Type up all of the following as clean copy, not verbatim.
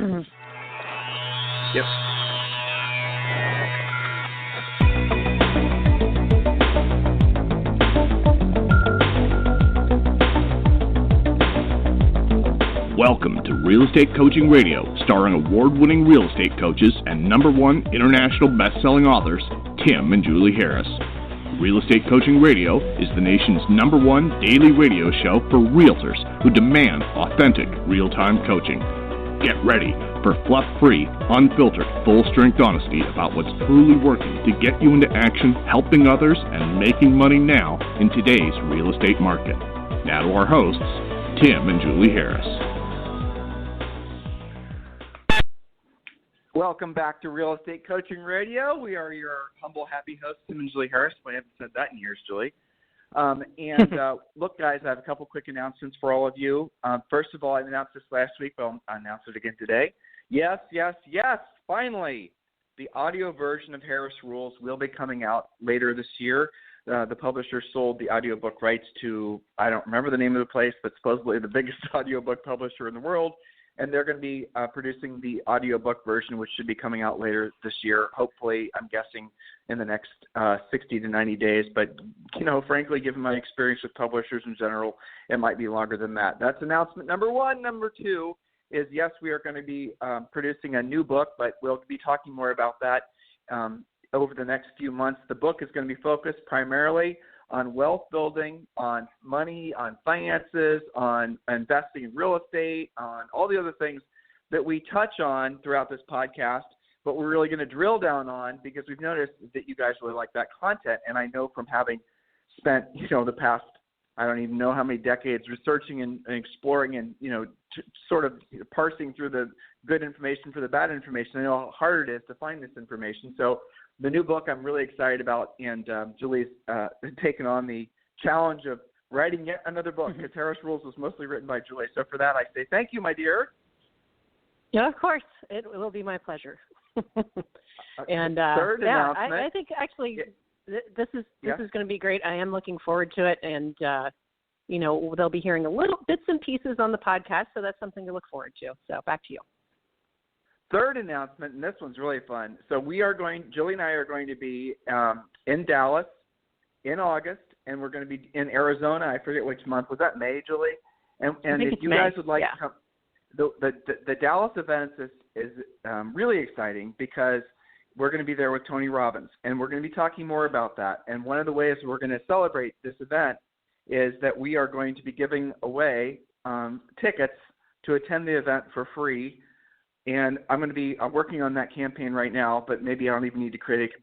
Yep. Welcome to Real Estate Coaching Radio, starring award-winning real estate coaches and #1 international best-selling authors, Tim and Julie Harris. Real Estate Coaching Radio is the nation's #1 daily radio show for realtors who demand authentic, real-time coaching. Get ready for fluff-free, unfiltered, full-strength honesty about what's truly working to get you into action, helping others, and making money now in today's real estate market. Now to our hosts, Tim and Julie Harris. Welcome back to Real Estate Coaching Radio. We are your humble, happy hosts, Tim and Julie Harris. I haven't said that in years, Julie. Look, guys, I have a couple quick announcements for all of you. First of all, I announced this last week, but I'll announce it again today. Yes, finally, the audio version of Harris Rules will be coming out later this year. The publisher sold the audiobook rights to, I don't remember the name of the place, but supposedly the biggest audiobook publisher in the world. And they're going to be producing the audiobook version, which should be coming out later this year. Hopefully, I'm guessing in the next 60 to 90 days. But, frankly, given my experience with publishers in general, it might be longer than that. That's announcement number one. Number two is, yes, we are going to be producing a new book, but we'll be talking more about that over the next few months. The book is going to be focused primarily on wealth building, on money, on finances, on investing in real estate, on all the other things that we touch on throughout this podcast, but we're really going to drill down on because we've noticed that you guys really like that content. And I know from having spent, the past, I don't even know how many decades researching and exploring and, sort of parsing through the good information for the bad information, I know how hard it is to find this information. So the new book I'm really excited about, and Julie's taken on the challenge of writing yet another book, because Harris Rules was mostly written by Julie. So for that, I say thank you, my dear. Yeah, of course. It will be my pleasure. And third announcement. I think actually this is going to be great. I am looking forward to it, and they'll be hearing a little bits and pieces on the podcast, so that's something to look forward to. So back to you. Third announcement, and this one's really fun. So Julie and I are going to be in Dallas in August, and we're going to be in Arizona. I forget which month. Was that May, Julie? And if you guys would like to come, the Dallas event is really exciting because we're going to be there with Tony Robbins, and we're going to be talking more about that. And one of the ways we're going to celebrate this event is that we are going to be giving away tickets to attend the event for free. And I'm working on that campaign right now, but maybe I don't even need to create a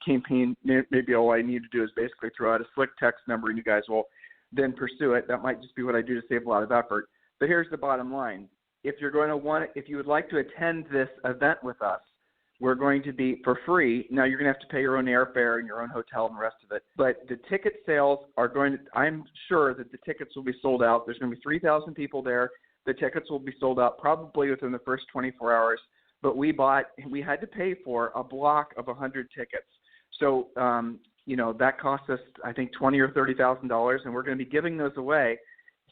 campaign. Maybe all I need to do is basically throw out a slick text number and you guys will then pursue it. That might just be what I do to save a lot of effort. But here's the bottom line. If you would like to attend this event with us, we're going to be for free. Now you're going to have to pay your own airfare and your own hotel and the rest of it. But the ticket sales I'm sure that the tickets will be sold out. There's going to be 3,000 people there. The tickets will be sold out probably within the first 24 hours, but we had to pay for a block of 100 tickets. So, that cost us, I think, $20,000 or $30,000, and we're going to be giving those away.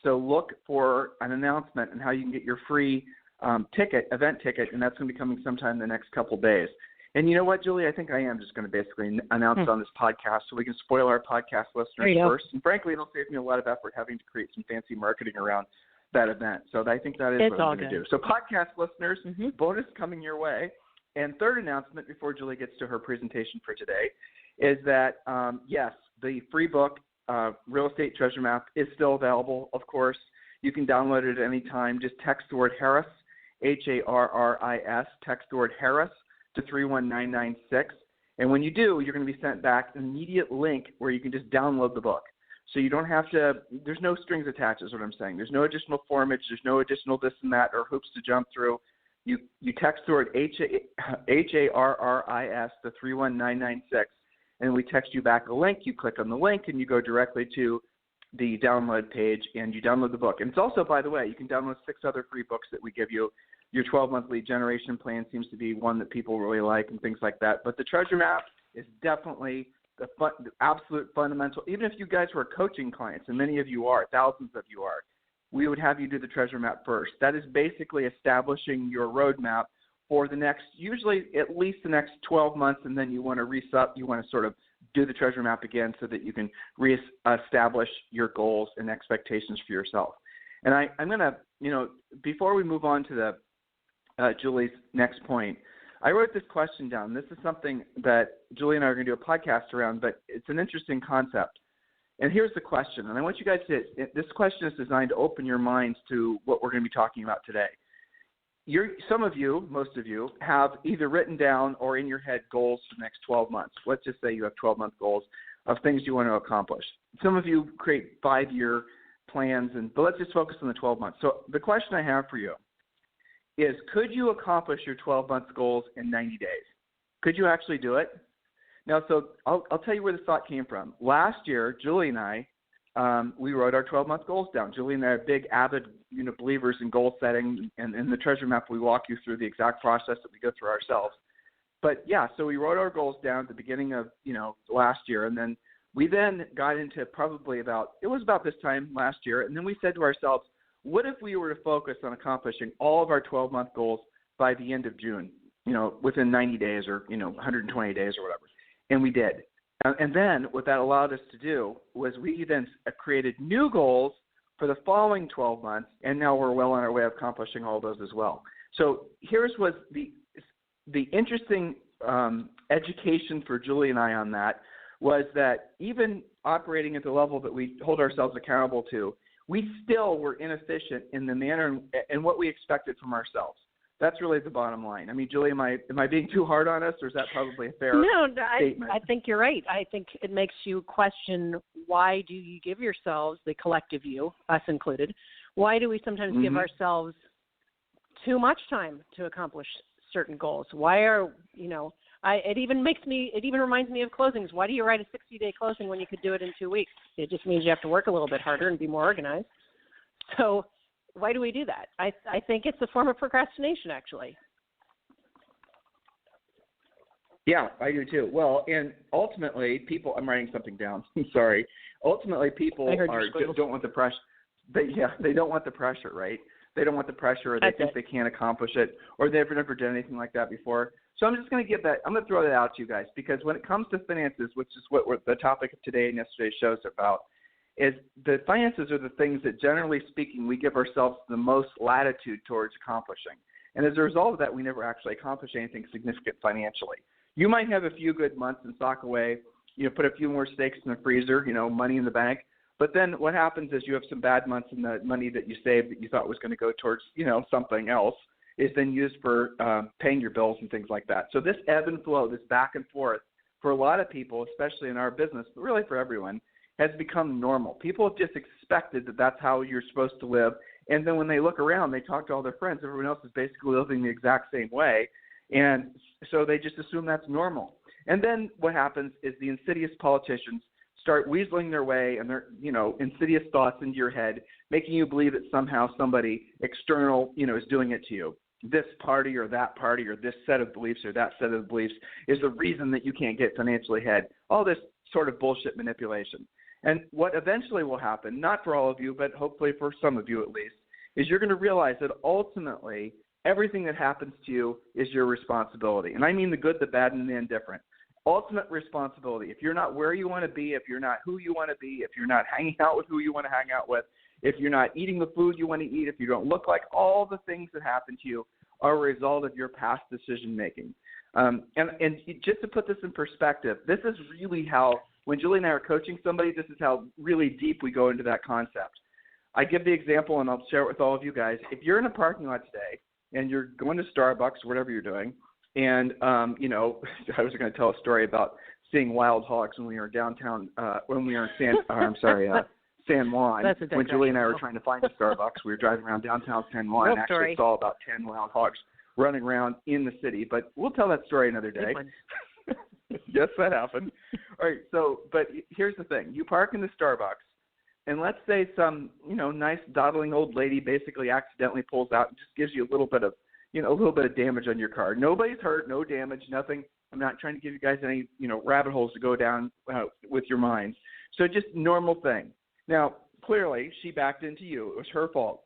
So look for an announcement on how you can get your free event ticket, and that's going to be coming sometime in the next couple days. And you know what, Julie? I think I am just going to basically announce it on this podcast so we can spoil our podcast listeners first. And frankly, it'll save me a lot of effort having to create some fancy marketing around that event. So I think that is what I'm going to do. So podcast listeners, bonus coming your way. And third announcement before Julie gets to her presentation for today is that, yes, the free book, Real Estate Treasure Map, is still available, of course. You can download it at any time. Just text the word Harris, Harris, text the word Harris to 31996. And when you do, you're going to be sent back an immediate link where you can just download the book. So you don't have to – there's no strings attached is what I'm saying. There's no additional formage. There's no additional this and that or hoops to jump through. You text the word Harris to 31996, and we text you back a link. You click on the link, and you go directly to the download page, and you download the book. And it's also, by the way, you can download 6 other free books that we give you. Your 12-month lead generation plan seems to be one that people really like and things like that. But the treasure map is definitely – the absolute fundamental, even if you guys were coaching clients, and many of you are, thousands of you are, we would have you do the treasure map first. That is basically establishing your roadmap for the next, usually at least the next 12 months, and then you want to reset, you want to sort of do the treasure map again so that you can reestablish your goals and expectations for yourself. And I'm going to, before we move on to Julie's next point, I wrote this question down. This is something that Julie and I are going to do a podcast around, but it's an interesting concept. And here's the question, and I want you guys to, this question is designed to open your minds to what we're going to be talking about today. Some of you, most of you, have either written down or in your head goals for the next 12 months. Let's just say you have 12-month goals of things you want to accomplish. Some of you create 5-year plans, but let's just focus on the 12 months. So the question I have for you is, could you accomplish your 12-month goals in 90 days? Could you actually do it? Now, so I'll tell you where this thought came from. Last year, Julie and I, we wrote our 12-month goals down. Julie and I are big, avid, believers in goal setting, and in the treasure map, we walk you through the exact process that we go through ourselves. But yeah, so we wrote our goals down at the beginning of last year, and then we got into probably it was about this time last year, and then we said to ourselves, what if we were to focus on accomplishing all of our 12-month goals by the end of June, within 90 days or 120 days or whatever, and we did. And then what that allowed us to do was we then created new goals for the following 12 months, and now we're well on our way of accomplishing all those as well. So here's what the interesting education for Julie and I on that was that even operating at the level that we hold ourselves accountable to, we still were inefficient in the manner and what we expected from ourselves. That's really the bottom line. I mean, Julie, am I being too hard on us, or is that probably a fair statement? I think you're right. I think it makes you question, why do you give yourselves, the collective you, us included, why do we sometimes give ourselves too much time to accomplish certain goals? Why are, it even reminds me of closings. Why do you write a 60-day closing when you could do it in 2 weeks? It just means you have to work a little bit harder and be more organized. So why do we do that? I think it's a form of procrastination, actually. Yeah, I do too. Well, and ultimately, I'm writing something down. Sorry. Ultimately, people don't want the pressure. They don't want the pressure, right? They don't want the pressure, or they think they can't accomplish it, or they've never done anything like that before. So I'm just going to I'm going to throw that out to you guys, because when it comes to finances, which is what the topic of today and yesterday's show is about, is the finances are the things that, generally speaking, we give ourselves the most latitude towards accomplishing. And as a result of that, we never actually accomplish anything significant financially. You might have a few good months and sock away, put a few more steaks in the freezer, money in the bank. But then what happens is you have some bad months, and the money that you saved that you thought was going to go towards, something else is then used for paying your bills and things like that. So this ebb and flow, this back and forth, for a lot of people, especially in our business, but really for everyone, has become normal. People have just expected that that's how you're supposed to live. And then when they look around, they talk to all their friends, everyone else is basically living the exact same way. And so they just assume that's normal. And then what happens is the insidious politicians start weaseling their way and their, insidious thoughts into your head, making you believe that somehow somebody external, is doing it to you. This party or that party or this set of beliefs or that set of beliefs is the reason that you can't get financially ahead. All this sort of bullshit manipulation. And what eventually will happen, not for all of you, but hopefully for some of you at least, is you're going to realize that ultimately everything that happens to you is your responsibility. And I mean the good, the bad, and the indifferent. Ultimate responsibility. If you're not where you want to be, if you're not who you want to be, if you're not hanging out with who you want to hang out with, if you're not eating the food you want to eat, if you don't look like, all the things that happen to you are a result of your past decision making. And just to put this in perspective, this is really how, when Julie and I are coaching somebody, this is how really deep we go into that concept. I give the example, and I'll share it with all of you guys. If you're in a parking lot today and you're going to Starbucks or whatever you're doing, and, I was going to tell a story about seeing wild hogs when we were downtown, when we were in San Juan, when Julie and I were trying to find a Starbucks. We were driving around downtown San Juan and actually saw about 10 wild hogs running around in the city. But we'll tell that story another day. Yes, that happened. All right, but here's the thing. You park in the Starbucks, and let's say some, nice dawdling old lady basically accidentally pulls out and just gives you a little bit of damage on your car. Nobody's hurt, no damage, nothing. I'm not trying to give you guys any, rabbit holes to go down with your minds. So just normal thing. Now, clearly she backed into you. It was her fault.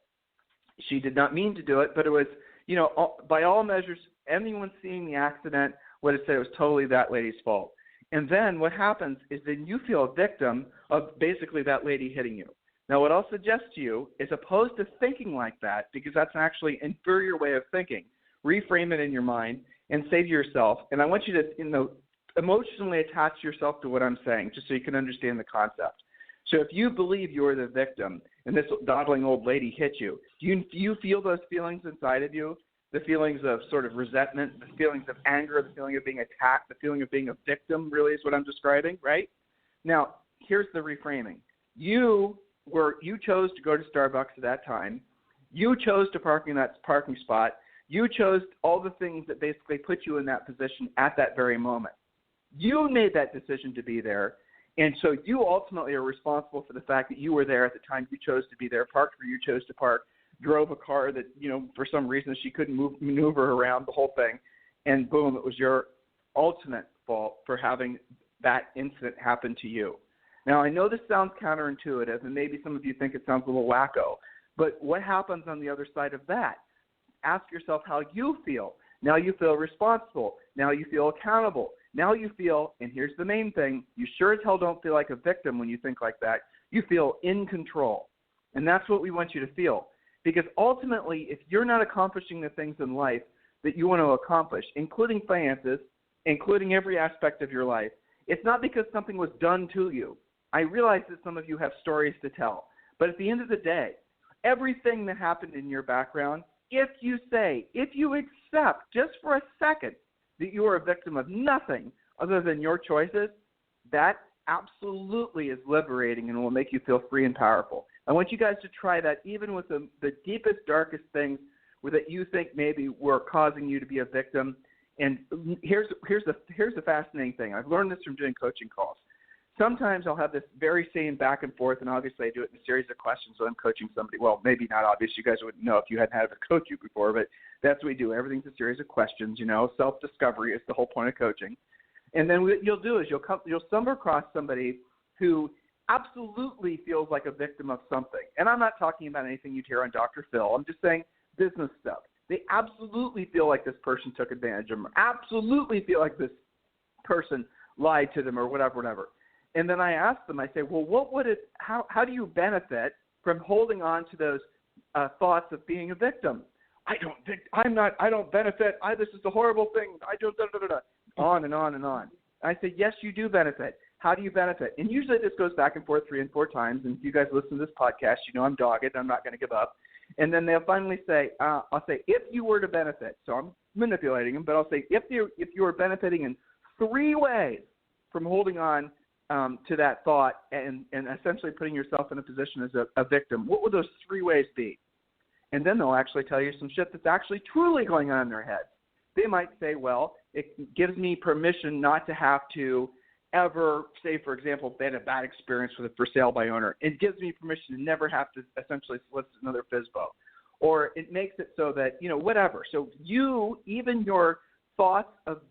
She did not mean to do it, but it was, you know, by all measures, anyone seeing the accident would have said it was totally that lady's fault. And then what happens is then you feel a victim of basically that lady hitting you. Now, what I'll suggest to you is, opposed to thinking like that, because that's an actually inferior way of thinking, reframe it in your mind and say to yourself, and I want you to, you know, emotionally attach yourself to what I'm saying, just so you can understand the concept. So if you believe you're the victim and this dawdling old lady hit you, do you feel those feelings inside of you? The feelings of sort of resentment, the feelings of anger, the feeling of being attacked, the feeling of being a victim, really is what I'm describing, right? Now, here's the reframing. You chose to go to Starbucks at that time. You chose to park in that parking spot. You chose all the things that basically put you in that position at that very moment. You made that decision to be there, and so you ultimately are responsible for the fact that you were there at the time you chose to be there, parked where you chose to park, drove a car that, you know, for some reason she couldn't maneuver around, the whole thing, and boom, it was your ultimate fault for having that incident happen to you. Now, I know this sounds counterintuitive, and maybe some of you think it sounds a little wacko, but what happens on the other side of that? Ask yourself how you feel. Now you feel responsible. Now you feel accountable. Now you feel, and here's the main thing, you sure as hell don't feel like a victim when you think like that. You feel in control. And that's what we want you to feel. Because ultimately, if you're not accomplishing the things in life that you want to accomplish, including finances, including every aspect of your life, it's not because something was done to you. I realize that some of you have stories to tell. But at the end of the day, everything that happened in your background, if you accept just for a second that you are a victim of nothing other than your choices, that absolutely is liberating and will make you feel free and powerful. I want you guys to try that even with the deepest, darkest things that you think maybe were causing you to be a victim. And here's the fascinating thing. I've learned this from doing coaching calls. Sometimes I'll have this very same back and forth, and obviously I do it in a series of questions when I'm coaching somebody. Well, maybe not obvious. You guys wouldn't know if you hadn't had a coach you before, but that's what we do. Everything's a series of questions, you know. Self-discovery is the whole point of coaching. And then what you'll do is you'll stumble across somebody who absolutely feels like a victim of something. And I'm not talking about anything you'd hear on Dr. Phil. I'm just saying business stuff. They absolutely feel like this person took advantage of them, absolutely feel like this person lied to them or whatever. And then I ask them, I say, well, how do you benefit from holding on to those thoughts of being a victim? I don't benefit. This is a horrible thing. On and on and on. I say, yes, you do benefit. How do you benefit? And usually this goes back and forth 3 and 4 times. And if you guys listen to this podcast, you know I'm dogged. I'm not going to give up. And then they'll finally say, I'll say, if you were to benefit, so I'm manipulating them, but I'll say, if you were benefiting in 3 ways from holding on to that thought and essentially putting yourself in a position as a victim, what would those 3 ways be? And then they'll actually tell you some shit that's actually truly going on in their heads. They might say, well, it gives me permission not to have to ever, say, for example, if they had a bad experience with a for sale by owner, it gives me permission to never have to essentially solicit another FSBO. Or it makes it so that, you know, whatever. So even your thoughts of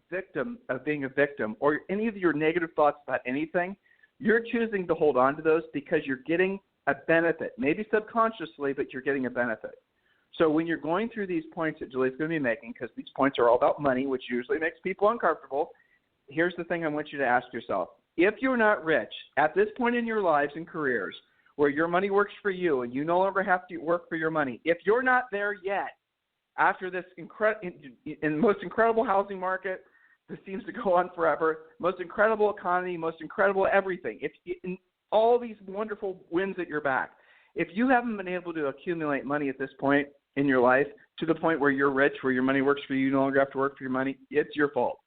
being a victim, or any of your negative thoughts about anything, you're choosing to hold on to those because you're getting a benefit, maybe subconsciously, but you're getting a benefit. So when you're going through these points that Julie's going to be making, because these points are all about money, which usually makes people uncomfortable, here's the thing I want you to ask yourself. If you're not rich at this point in your lives and careers where your money works for you and you no longer have to work for your money, if you're not there yet, after this in most incredible housing market, this seems to go on forever, most incredible economy, most incredible everything, in all these wonderful wins at your back, if you haven't been able to accumulate money at this point in your life to the point where you're rich, where your money works for you, you no longer have to work for your money, it's your fault.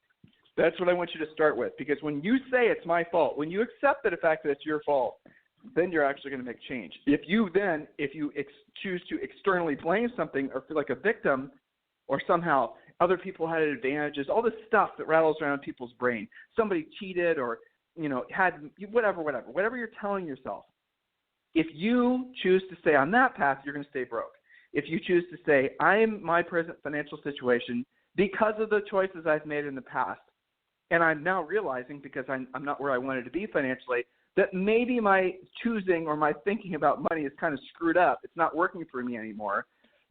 That's what I want you to start with, because when you say it's my fault, when you accept the fact that it's your fault, then you're actually going to make change. If you choose to externally blame something or feel like a victim, or somehow other people had advantages, all this stuff that rattles around people's brain, somebody cheated or, you know, had whatever you're telling yourself, if you choose to stay on that path, you're going to stay broke. If you choose to say, I'm my present financial situation because of the choices I've made in the past, and I'm now realizing because I'm not where I wanted to be financially, that maybe my choosing or my thinking about money is kind of screwed up. It's not working for me anymore.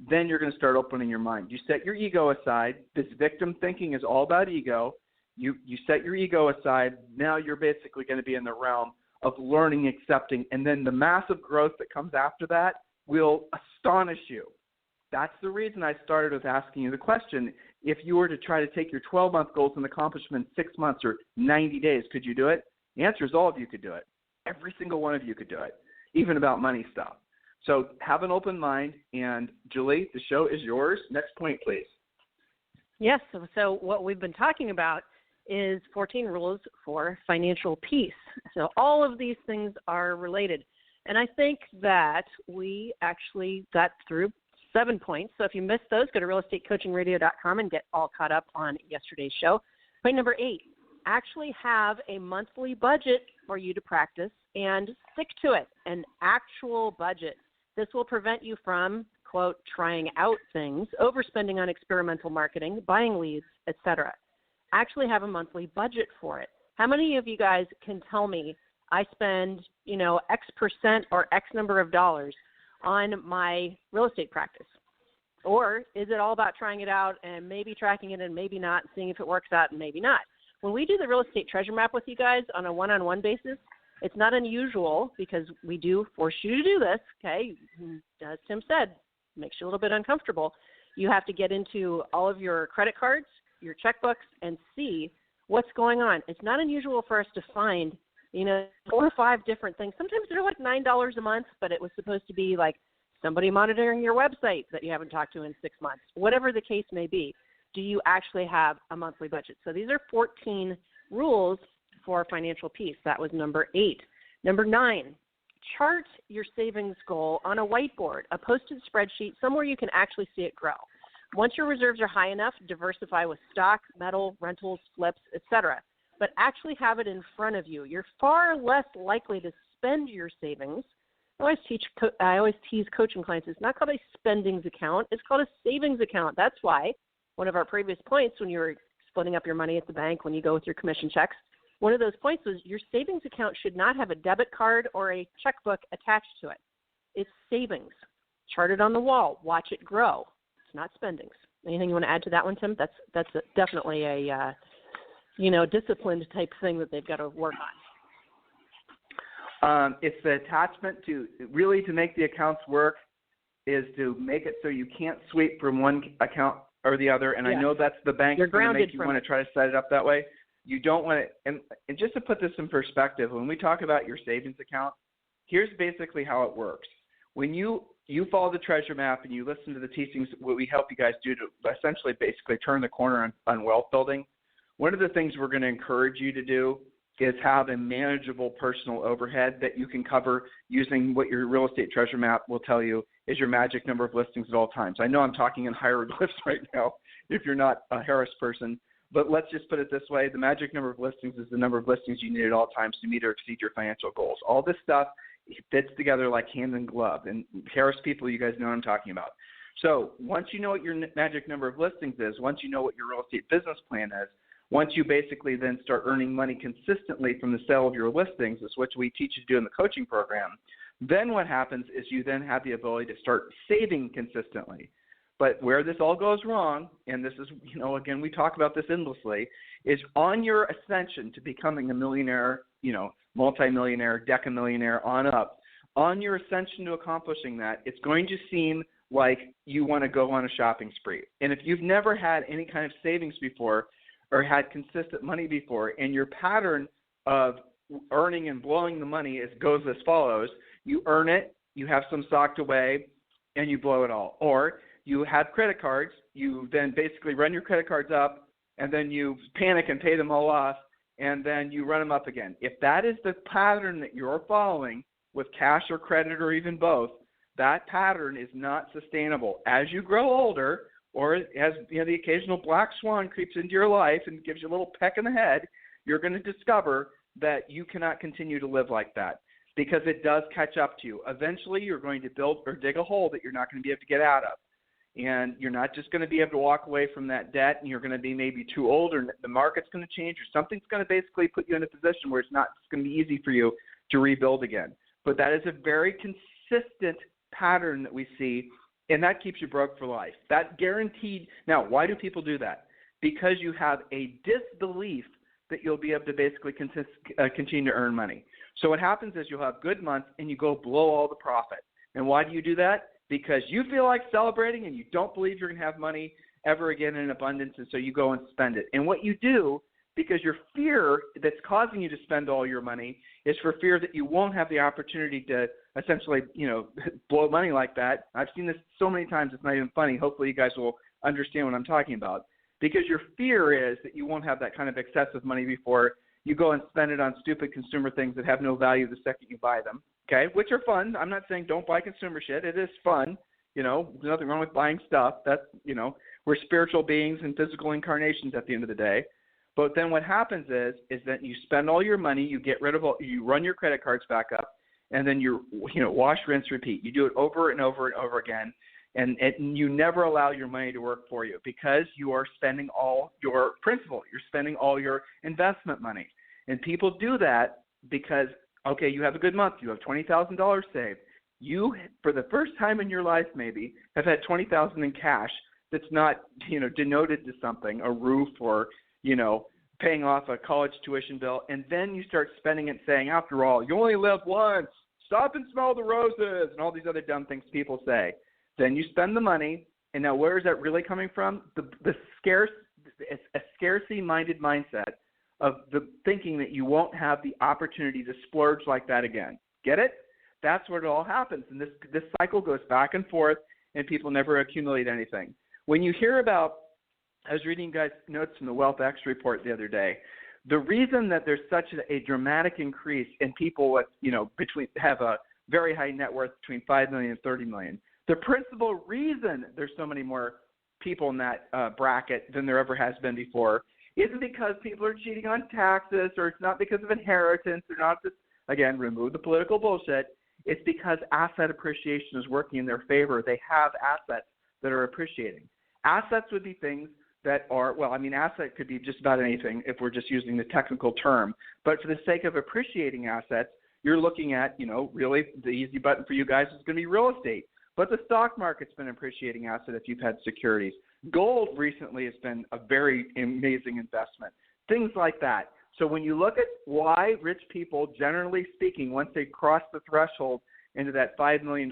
Then you're going to start opening your mind. You set your ego aside. This victim thinking is all about ego. You set your ego aside. Now you're basically going to be in the realm of learning, accepting, and then the massive growth that comes after that will astonish you. That's the reason I started with asking you the question. If you were to try to take your 12-month goals and accomplish them in 6 months or 90 days, could you do it? The answer is all of you could do it. Every single one of you could do it, even about money stuff. So have an open mind. And, Julie, the show is yours. Next point, please. Yes. So what we've been talking about is 14 rules for financial peace. So all of these things are related. And I think that we actually got through 7 points. So if you missed those, go to realestatecoachingradio.com and get all caught up on yesterday's show. Point number 8, actually have a monthly budget for you to practice and stick to it, an actual budget. This will prevent you from, quote, trying out things, overspending on experimental marketing, buying leads, etc. Actually have a monthly budget for it. How many of you guys can tell me I spend, X percent or X number of dollars on my real estate practice? Or is it all about trying it out and maybe tracking it and maybe not, seeing if it works out and maybe not? When we do the real estate treasure map with you guys on a one-on-one basis, it's not unusual because we do force you to do this, okay? As Tim said, makes you a little bit uncomfortable. You have to get into all of your credit cards, your checkbooks, and see what's going on. It's not unusual for us to find, 4 or 5 different things. Sometimes they're like $9 a month, but it was supposed to be like somebody monitoring your website that you haven't talked to in 6 months. Whatever the case may be, do you actually have a monthly budget? So these are 14 rules for financial peace. That was number 8. Number 9, chart your savings goal on a whiteboard, a posted spreadsheet, somewhere you can actually see it grow. Once your reserves are high enough, diversify with stock, metal, rentals, flips, etc. But actually have it in front of you. You're far less likely to spend your savings. I always tease coaching clients. It's not called a spendings account. It's called a savings account. That's why one of our previous points when you were splitting up your money at the bank, when you go with your commission checks, one of those points was your savings account should not have a debit card or a checkbook attached to it. It's savings. Chart it on the wall. Watch it grow. It's not spendings. Anything you want to add to that one, Tim? That's definitely a disciplined type thing that they've got to work on. It's the attachment to make the accounts work is to make it so you can't sweep from one account or the other. And I know that's the bank's going to make you want to try to set it up that way. You don't want to, and just to put this in perspective, when we talk about your savings account, here's basically how it works. When you follow the treasure map and you listen to the teachings, what we help you guys do to essentially basically turn the corner on wealth building, one of the things we're going to encourage you to do is have a manageable personal overhead that you can cover using what your real estate treasure map will tell you is your magic number of listings at all times. I know I'm talking in hieroglyphs right now if you're not a Harris person, but let's just put it this way. The magic number of listings is the number of listings you need at all times to meet or exceed your financial goals. All this stuff fits together like hand in glove. And Harris people, you guys know what I'm talking about. So once you know what your magic number of listings is, once you know what your real estate business plan is, once you basically then start earning money consistently from the sale of your listings, is what we teach you to do in the coaching program, then what happens is you then have the ability to start saving consistently. But where this all goes wrong, and this is, again, we talk about this endlessly, is on your ascension to becoming a millionaire, multimillionaire, decamillionaire, on up, on your ascension to accomplishing that, it's going to seem like you want to go on a shopping spree. And if you've never had any kind of savings before or had consistent money before, and your pattern of earning and blowing the money goes as follows: you earn it, you have some socked away, and you blow it all. Or you have credit cards, you then basically run your credit cards up, and then you panic and pay them all off, and then you run them up again. If that is the pattern that you're following with cash or credit or even both, that pattern is not sustainable. As you grow older, or as the occasional black swan creeps into your life and gives you a little peck in the head, you're going to discover that you cannot continue to live like that because it does catch up to you. Eventually, you're going to build or dig a hole that you're not going to be able to get out of. And you're not just going to be able to walk away from that debt, and you're going to be maybe too old, or the market's going to change, or something's going to basically put you in a position where it's not going to be easy for you to rebuild again. But that is a very consistent pattern that we see, and that keeps you broke for life. That guaranteed. Now, why do people do that? Because you have a disbelief that you'll be able to basically continue to earn money. So what happens is you'll have good months and you go blow all the profit. And why do you do that? Because you feel like celebrating and you don't believe you're going to have money ever again in abundance, and so you go and spend it. And what you do, because your fear that's causing you to spend all your money is for fear that you won't have the opportunity to essentially, blow money like that. I've seen this so many times it's not even funny. Hopefully you guys will understand what I'm talking about. Because your fear is that you won't have that kind of excessive money before you go and spend it on stupid consumer things that have no value the second you buy them, okay, which are fun. I'm not saying don't buy consumer shit. It is fun. There's nothing wrong with buying stuff. That's, we're spiritual beings and physical incarnations at the end of the day. But then what happens is that you spend all your money, you get rid of you run your credit cards back up, and then you wash, rinse, repeat. You do it over and over and over again. And you never allow your money to work for you because you are spending all your principal. You're spending all your investment money. And people do that because, okay, you have a good month. You have $20,000 saved. You, for the first time in your life maybe, have had $20,000 in cash that's not, denoted to something, a roof or, paying off a college tuition bill. And then you start spending it saying, after all, you only live once. Stop and smell the roses and all these other dumb things people say. Then you spend the money, and now where is that really coming from? A scarcity-minded mindset of the thinking that you won't have the opportunity to splurge like that again. Get it? That's where it all happens, and this cycle goes back and forth, and people never accumulate anything. When you hear about, I was reading guys' notes from the Wealth X report the other day. The reason that there's such a dramatic increase in people with, have a very high net worth between $5 million and $30 million. The principal reason there's so many more people in that bracket than there ever has been before isn't because people are cheating on taxes, or it's not because of inheritance, or not just, again, remove the political bullshit. It's because asset appreciation is working in their favor. They have assets that are appreciating. Assets would be things that are, asset could be just about anything if we're just using the technical term. But for the sake of appreciating assets, you're looking at, really the easy button for you guys is going to be real estate. But the stock market's been an appreciating asset if you've had securities. Gold recently has been a very amazing investment, things like that. So when you look at why rich people, generally speaking, once they cross the threshold into that $5 million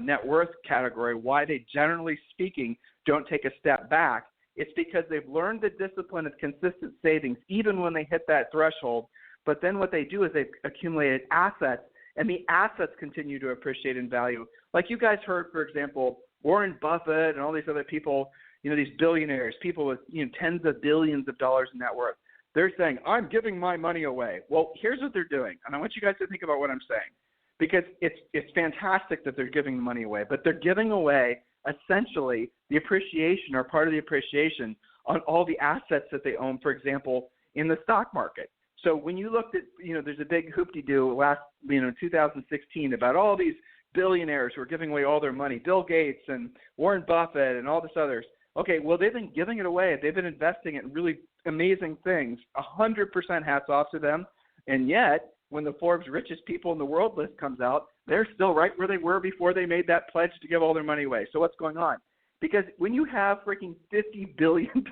net worth category, why they, generally speaking, don't take a step back, it's because they've learned the discipline of consistent savings even when they hit that threshold. But then what they do is they've accumulated assets, and the assets continue to appreciate in value. Like you guys heard, for example, Warren Buffett and all these other people, these billionaires, people with tens of billions of dollars in net worth. They're saying, I'm giving my money away. Well, here's what they're doing, and I want you guys to think about what I'm saying, because it's fantastic that they're giving the money away, but they're giving away essentially the appreciation or part of the appreciation on all the assets that they own, for example, in the stock market. So when you looked at, there's a big hoop-de-doo last, 2016 about all these billionaires who are giving away all their money, Bill Gates and Warren Buffett and all this others. Okay, well, they've been giving it away. They've been investing in really amazing things. 100% hats off to them. And yet, when the Forbes richest people in the world list comes out, they're still right where they were before they made that pledge to give all their money away. So what's going on? Because when you have freaking $50 billion,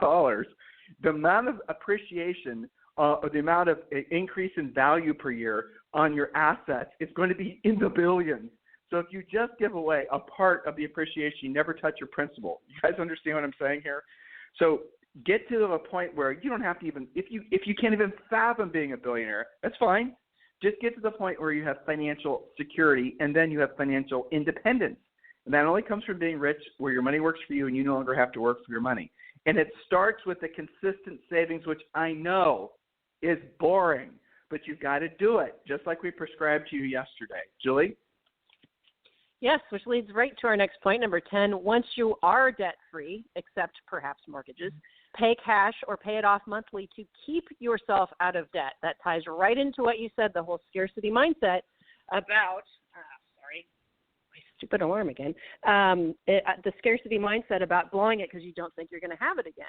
the amount of appreciation or the amount of increase in value per year on your assets is going to be in the billions. So if you just give away a part of the appreciation, you never touch your principal. You guys understand what I'm saying here? So get to a point where you don't have to even, if you can't even fathom being a billionaire, that's fine. Just get to the point where you have financial security, and then you have financial independence. And that only comes from being rich, where your money works for you and you no longer have to work for your money. And it starts with the consistent savings, which I know is boring, but you've got to do it, just like we prescribed to you yesterday. Julie? Yes, which leads right to our next point, number 10. Once you are debt-free, except perhaps mortgages, pay cash or pay it off monthly to keep yourself out of debt. That ties right into what you said, the whole scarcity mindset about, my stupid alarm again, the scarcity mindset about blowing it because you don't think you're going to have it again.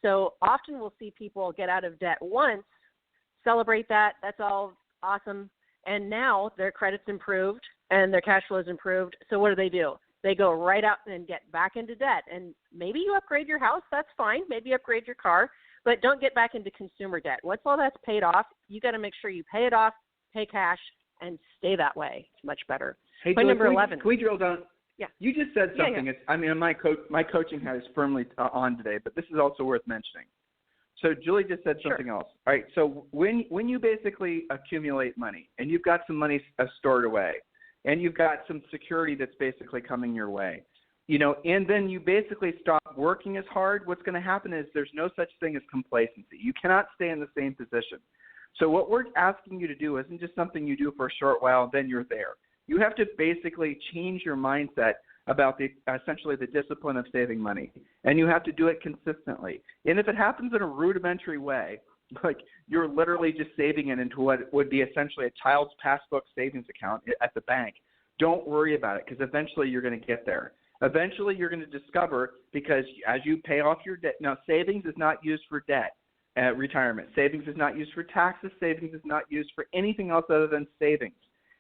So often we'll see people get out of debt once, celebrate that, that's all awesome, And now their credit's improved and their cash flow is improved. So what do? They go right out and get back into debt. And maybe you upgrade your house. That's fine. Maybe upgrade your car. But don't get back into consumer debt. Once all that's paid off, you got to make sure you pay it off, pay cash, and stay that way. It's much better. Hey, Point Julie, number 11. Can we drill down? Yeah. You just said something. Yeah. It's, I mean, my coaching hat is firmly on today, but this is also worth mentioning. So Julie just said something else. All right. So when you basically accumulate money and you've got some money stored away and you've got some security that's basically coming your way, and then you basically stop working as hard, what's going to happen is there's no such thing as complacency. You cannot stay in the same position. So what we're asking you to do isn't just something you do for a short while and then you're there. You have to basically change your mindset about essentially the discipline of saving money, and you have to do it consistently. And if it happens in a rudimentary way, like you're literally just saving it into what would be essentially a child's passbook savings account at the bank, don't worry about it, because eventually you're going to get there. Eventually you're going to discover, because as you pay off your debt, now savings is not used for debt at retirement. Savings is not used for taxes. Savings is not used for anything else other than savings.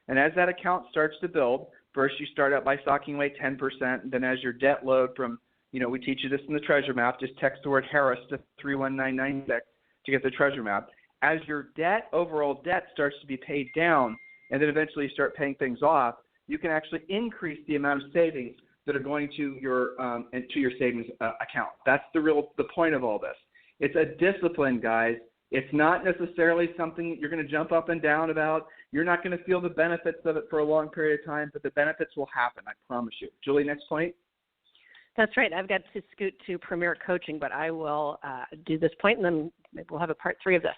And as that account starts to build, first you start out by stocking away 10%, and then as your debt load from, we teach you this in the treasure map, just text the word Harris to 31996 to get the treasure map. As your overall debt starts to be paid down, and then eventually you start paying things off, you can actually increase the amount of savings that are going to your savings account. That's the point of all this. It's a discipline, guys. It's not necessarily something that you're going to jump up and down about. You're not going to feel the benefits of it for a long period of time, but the benefits will happen, I promise you. Julie, next point. That's right. I've got to scoot to Premier Coaching, but I will do this point, and then maybe we'll have a part 3 of this.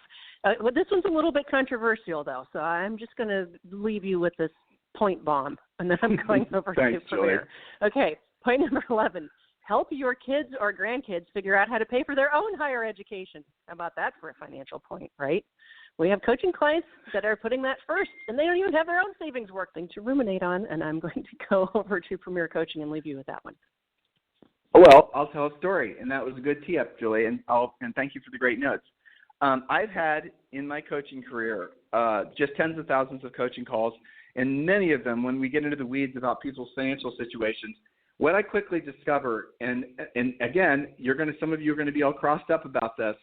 Well, this one's a little bit controversial, though, so I'm just going to leave you with this point bomb, and then I'm going over Thanks, to Premier. Julie. Okay, point number 11. Help your kids or grandkids figure out how to pay for their own higher education. How about that for a financial point, right? We have coaching clients that are putting that first, and they don't even have their own savings work thing to ruminate on, and I'm going to go over to Premier Coaching and leave you with that one. Well, I'll tell a story, and that was a good tee-up, Julie, and thank you for the great notes. I've had in my coaching career just tens of thousands of coaching calls, and many of them, when we get into the weeds about people's financial situations, what I quickly discover, and again, some of you are going to be all crossed up about this,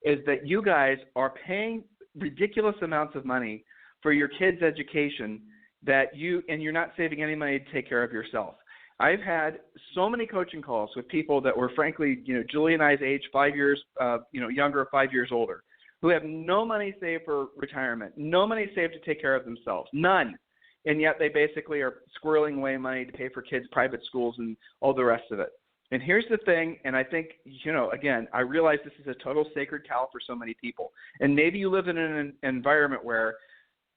is that you guys are paying ridiculous amounts of money for your kids' education and you're not saving any money to take care of yourself. I've had so many coaching calls with people that were, frankly, Julie and I's age, 5 years, younger, 5 years older, who have no money saved for retirement, no money saved to take care of themselves, none. And yet they basically are squirreling away money to pay for kids' private schools and all the rest of it. And here's the thing, and I think, again, I realize this is a total sacred cow for so many people. And maybe you live in an environment where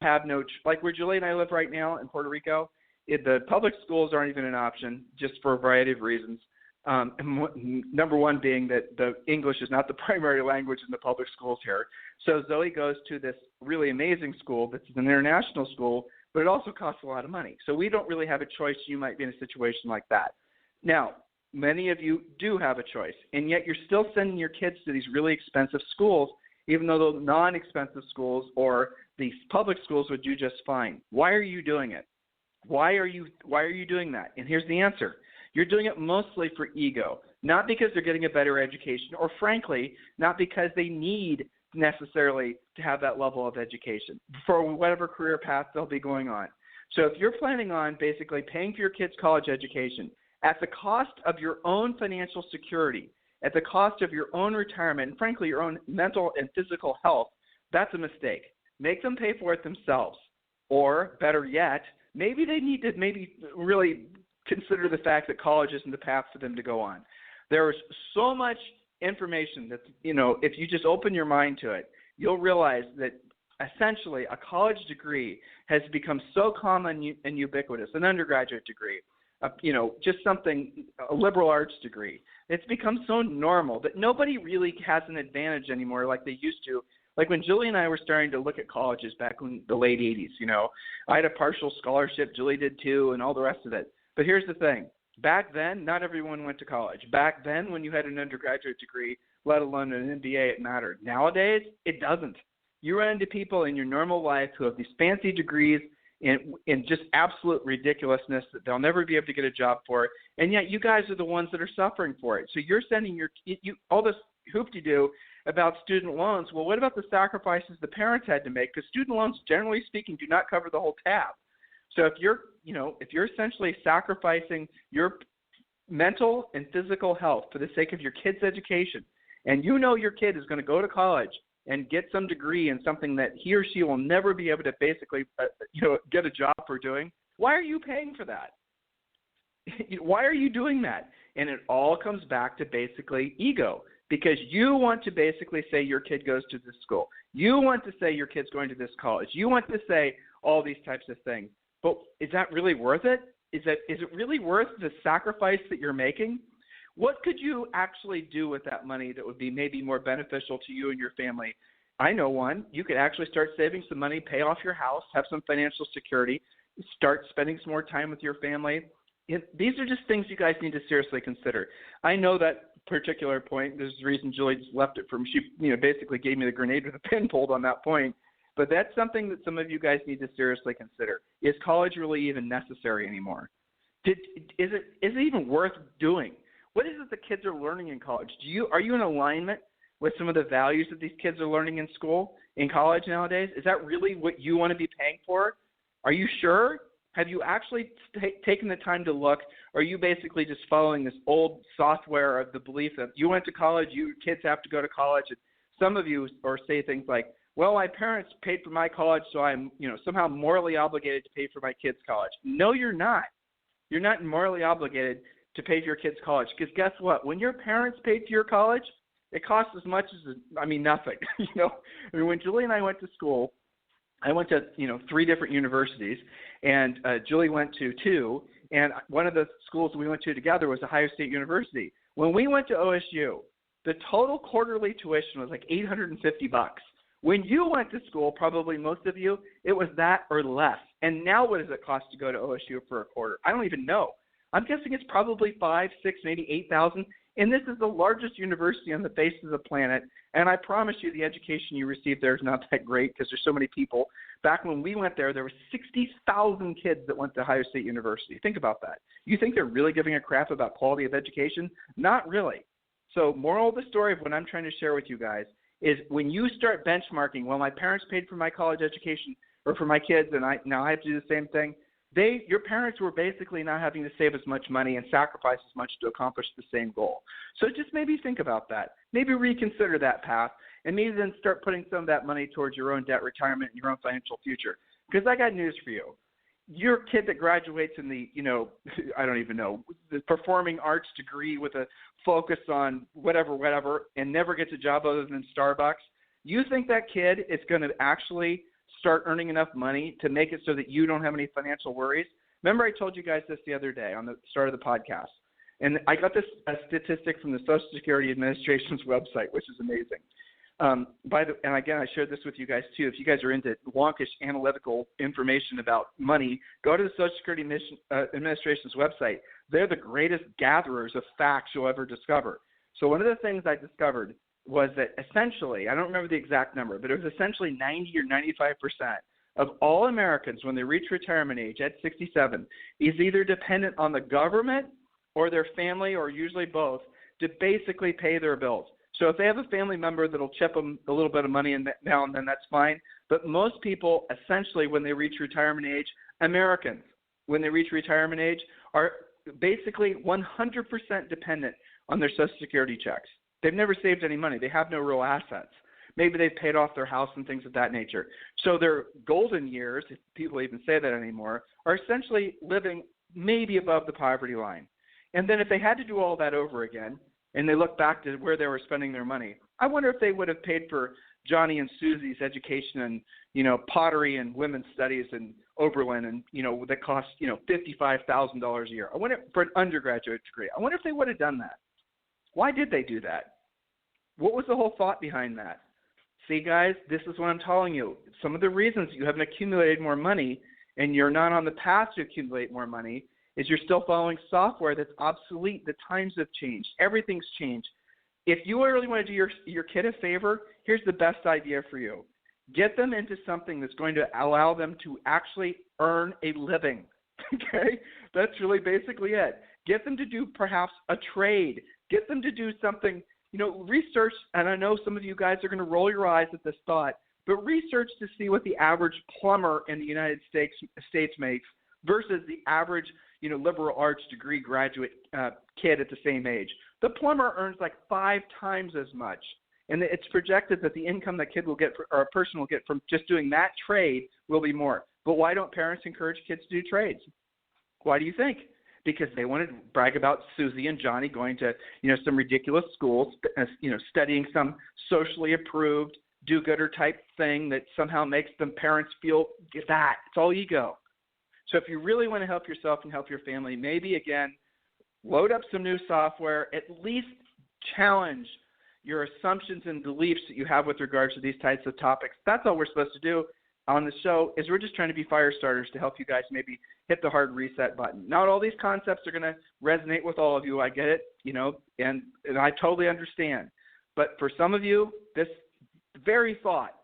you have like where Julie and I live right now in Puerto Rico, the public schools aren't even an option, just for a variety of reasons. Number one being that the English is not the primary language in the public schools here. So Zoe goes to this really amazing school that's an international school, but it also costs a lot of money. So we don't really have a choice. You might be in a situation like that. Now, many of you do have a choice, and yet you're still sending your kids to these really expensive schools, even though the non-expensive schools or the public schools would do just fine. Why are you doing it? Why are you doing that? And here's the answer. You're doing it mostly for ego, not because they're getting a better education, or frankly, not because they need necessarily to have that level of education for whatever career path they'll be going on. So if you're planning on basically paying for your kids' college education at the cost of your own financial security, at the cost of your own retirement, and frankly, your own mental and physical health, that's a mistake. Make them pay for it themselves. Or better yet, maybe they need to really consider the fact that college isn't the path for them to go on. There's so much information that, if you just open your mind to it, you'll realize that essentially a college degree has become so common and ubiquitous, an undergraduate degree, just a liberal arts degree. It's become so normal that nobody really has an advantage anymore like they used to. Like when Julie and I were starting to look at colleges back in the late 80s, I had a partial scholarship, Julie did too, and all the rest of it. But here's the thing. Back then, not everyone went to college. Back then, when you had an undergraduate degree, let alone an MBA, it mattered. Nowadays, it doesn't. You run into people in your normal life who have these fancy degrees in just absolute ridiculousness that they'll never be able to get a job for, and yet you guys are the ones that are suffering for it. So you're sending all this hoop-de-doo about student loans. Well, what about the sacrifices the parents had to make? Because student loans, generally speaking, do not cover the whole tab. So if you're essentially sacrificing your mental and physical health for the sake of your kid's education, and you know your kid is going to go to college and get some degree in something that he or she will never be able to basically, get a job for doing, why are you paying for that? Why are you doing that? And it all comes back to basically ego, because you want to basically say your kid goes to this school. You want to say your kid's going to this college. You want to say all these types of things. But is that really worth it? Is it really worth the sacrifice that you're making? What could you actually do with that money that would be maybe more beneficial to you and your family? I know one. You could actually start saving some money, pay off your house, have some financial security, start spending some more time with your family. These are just things you guys need to seriously consider. I know that particular point. There's the reason Julie just left it from. She basically gave me the grenade with a pin pulled on that point. But that's something that some of you guys need to seriously consider. Is college really even necessary anymore? Is it even worth doing? What is it the kids are learning in college? Are you in alignment with some of the values that these kids are learning in school, in college nowadays? Is that really what you want to be paying for? Are you sure? Have you actually taken the time to look? Or are you basically just following this old software of the belief that you went to college, you kids have to go to college? And some of you say things like, well, my parents paid for my college, so I'm somehow morally obligated to pay for my kids' college. No, you're not. You're not morally obligated to pay for your kids' college, because guess what? When your parents paid for your college, it costs as much as nothing. When Julie and I went to school, I went to 3 different universities, and Julie went to 2, and one of the schools we went to together was Ohio State University. When we went to OSU, the total quarterly tuition was like $850. When you went to school, probably most of you, it was that or less. And now what does it cost to go to OSU for a quarter? I don't even know. I'm guessing it's probably 5, 6, maybe 8,000. And this is the largest university on the face of the planet. And I promise you the education you receive there is not that great because there's so many people. Back when we went there were 60,000 kids that went to Ohio State University. Think about that. You think they're really giving a crap about quality of education? Not really. So moral of the story of what I'm trying to share with you guys is when you start benchmarking, well, my parents paid for my college education or for my kids, and now I have to do the same thing. Your parents were basically not having to save as much money and sacrifice as much to accomplish the same goal. So just maybe think about that. Maybe reconsider that path, and maybe then start putting some of that money towards your own debt retirement and your own financial future. Because I got news for you. Your kid that graduates in the, I don't even know, the performing arts degree with a focus on whatever, and never gets a job other than Starbucks, you think that kid is going to actually start earning enough money to make it so that you don't have any financial worries? Remember I told you guys this the other day on the start of the podcast, and I got this statistic from the Social Security Administration's website, which is amazing. And again, I shared this with you guys too. If you guys are into wonkish analytical information about money, go to the Social Security Administration's website. They're the greatest gatherers of facts you'll ever discover. So one of the things I discovered was that essentially, I don't remember the exact number, but it was essentially 90 or 95% of all Americans when they reach retirement age at 67 is either dependent on the government or their family, or usually both, to basically pay their bills. So if they have a family member that'll chip them a little bit of money now and then, that's fine. But most people, essentially, when they reach retirement age, Americans, when they reach retirement age, are basically 100% dependent on their Social Security checks. They've never saved any money. They have no real assets. Maybe they've paid off their house and things of that nature. So their golden years, if people even say that anymore, are essentially living maybe above the poverty line. And then if they had to do all that over again, and they look back to where they were spending their money, I wonder if they would have paid for Johnny and Susie's education and, pottery and women's studies in Oberlin and, that cost, $55,000 a year. I wonder for an undergraduate degree. I wonder if they would have done that. Why did they do that? What was the whole thought behind that? See, guys, this is what I'm telling you. Some of the reasons you haven't accumulated more money and you're not on the path to accumulate more money is you're still following software that's obsolete. The times have changed. Everything's changed. If you really want to do your kid a favor, here's the best idea for you. Get them into something that's going to allow them to actually earn a living. Okay? That's really basically it. Get them to do perhaps a trade. Get them to do something, research, and I know some of you guys are going to roll your eyes at this thought, but research to see what the average plumber in the United States makes versus the average, liberal arts degree graduate kid at the same age. The plumber earns like 5 times as much. And it's projected that the income that kid will get, or a person will get from just doing that trade will be more. But why don't parents encourage kids to do trades? Why do you think? Because they want to brag about Susie and Johnny going to, some ridiculous schools, studying some socially approved do-gooder type thing that somehow makes them parents feel that. It's all ego. So if you really want to help yourself and help your family, maybe, again, load up some new software, at least challenge your assumptions and beliefs that you have with regards to these types of topics. That's all we're supposed to do on the show, is we're just trying to be fire starters to help you guys maybe hit the hard reset button. Not all these concepts are going to resonate with all of you. I get it, and I totally understand. But for some of you, this very thought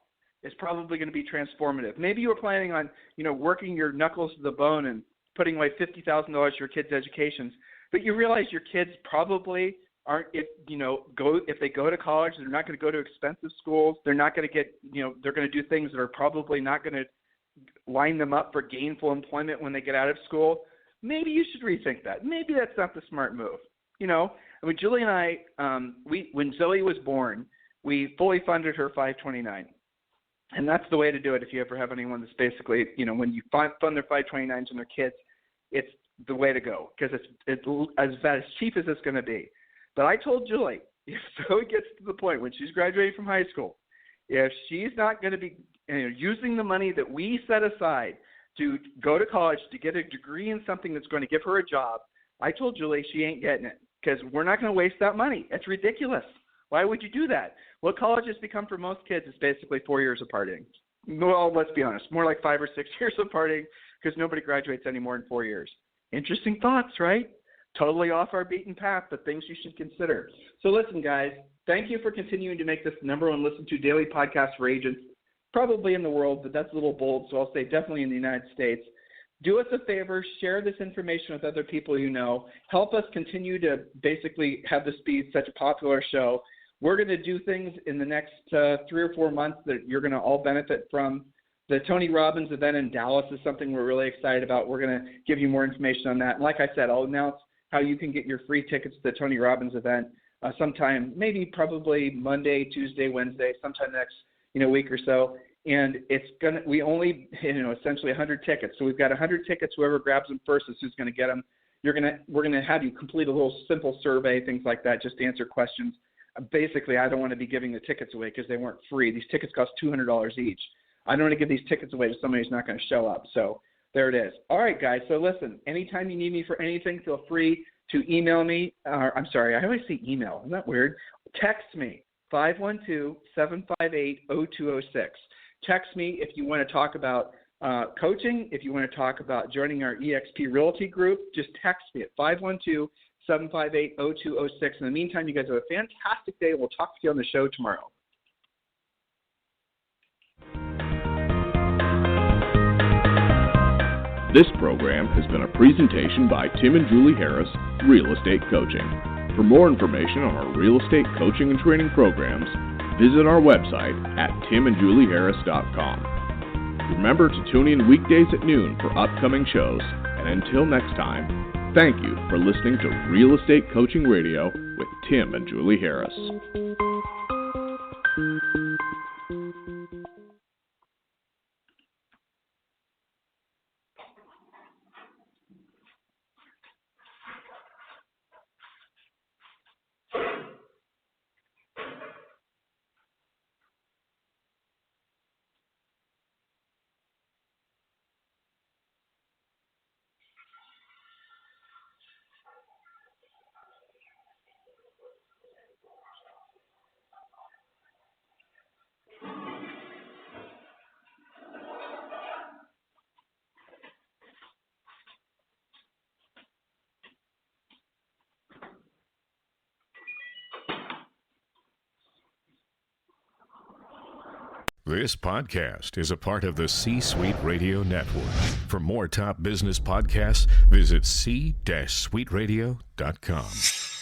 is probably going to be transformative. Maybe you were planning on, working your knuckles to the bone and putting away $50,000 for your kids' educations, but you realize your kids probably aren't, if they go to college, they're not going to go to expensive schools. They're not going to get, they're going to do things that are probably not going to line them up for gainful employment when they get out of school. Maybe you should rethink that. Maybe that's not the smart move. Julie and I, when Zoe was born, we fully funded her 529. And that's the way to do it if you ever have anyone that's basically, when you fund their 529s and their kids, it's the way to go because it's as cheap as it's going to be. But I told Julie, if Zoe gets to the point when she's graduating from high school, if she's not going to be using the money that we set aside to go to college to get a degree in something that's going to give her a job, I told Julie she ain't getting it because we're not going to waste that money. It's ridiculous. Why would you do that? What college has become for most kids is basically 4 years of partying. Well, let's be honest, more like 5 or 6 years of partying because nobody graduates any more in 4 years. Interesting thoughts, right? Totally off our beaten path, but things you should consider. So listen, guys, thank you for continuing to make this number one listened to daily podcast for agents, probably in the world, but that's a little bold, so I'll say definitely in the United States. Do us a favor, share this information with other people you know. Help us continue to basically have this be such a popular show. We're going to do things in the next 3 or 4 months that you're going to all benefit from. The Tony Robbins event in Dallas is something we're really excited about. We're going to give you more information on that. And like I said, I'll announce how you can get your free tickets to the Tony Robbins event sometime, maybe probably Monday, Tuesday, Wednesday, sometime next week or so. And we only essentially 100 tickets. So we've got 100 tickets. Whoever grabs them first is who's going to get them. We're going to have you complete a little simple survey, things like that, just to answer questions. Basically, I don't want to be giving the tickets away because they weren't free. These tickets cost $200 each. I don't want to give these tickets away to somebody who's not going to show up. So there it is. All right, guys. So listen, anytime you need me for anything, feel free to email me. I'm sorry, I always say email. Isn't that weird? Text me, 512-758-0206. Text me if you want to talk about coaching. If you want to talk about joining our EXP Realty group, just text me at 512-758-0206. In the meantime, you guys have a fantastic day. We'll talk to you on the show tomorrow. This program has been a presentation by Tim and Julie Harris, Real Estate Coaching. For more information on our real estate coaching and training programs, visit our website at timandjulieharris.com. Remember to tune in weekdays at noon for upcoming shows, and until next time, thank you for listening to Real Estate Coaching Radio with Tim and Julie Harris. This podcast is a part of the C-Suite Radio Network. For more top business podcasts, visit c-suiteradio.com.